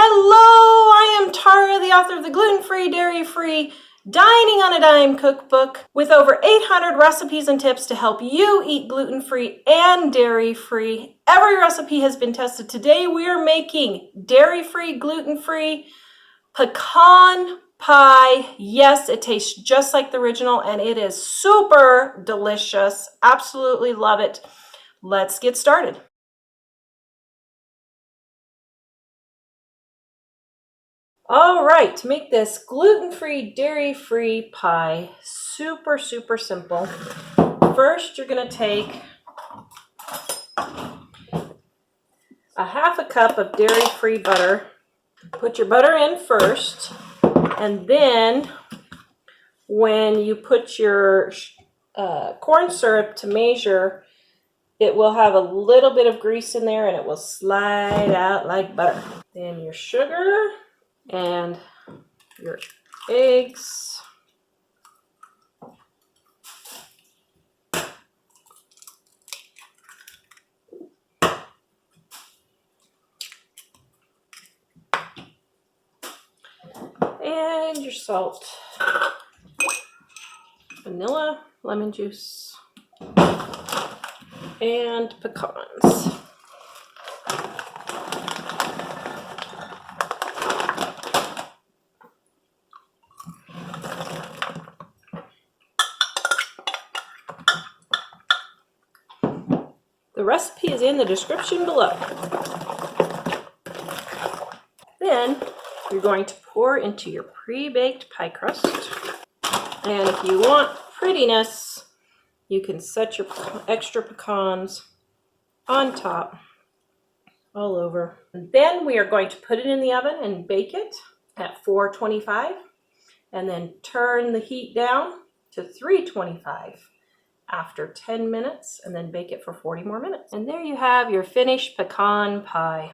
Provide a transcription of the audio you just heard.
Hello, I am Tara, the author of the Gluten-Free, Dairy-Free, Dining on a Dime cookbook with over 800 recipes and tips to help you eat gluten-free and dairy-free. Every recipe has been tested. Today we are making dairy-free, gluten-free pecan pie. Yes, it tastes just like the original and it is super delicious. Absolutely love it. Let's get started. All right, to make this gluten-free, dairy-free pie, super simple. First, you're going to take a half a cup of dairy-free butter. Put your butter in first, and then when you put your corn syrup to measure, it will have a little bit of grease in there and it will slide out like butter. Then your sugar and your eggs. And your salt, vanilla, lemon juice, and pecans. The recipe is in the description below. Then you're going to pour into your pre-baked pie crust. And if you want prettiness, you can set your extra pecans on top, all over. And then we are going to put it in the oven and bake it at 425, and then turn the heat down to 325 after 10 minutes, and then bake it for 40 more minutes. And there you have your finished pecan pie.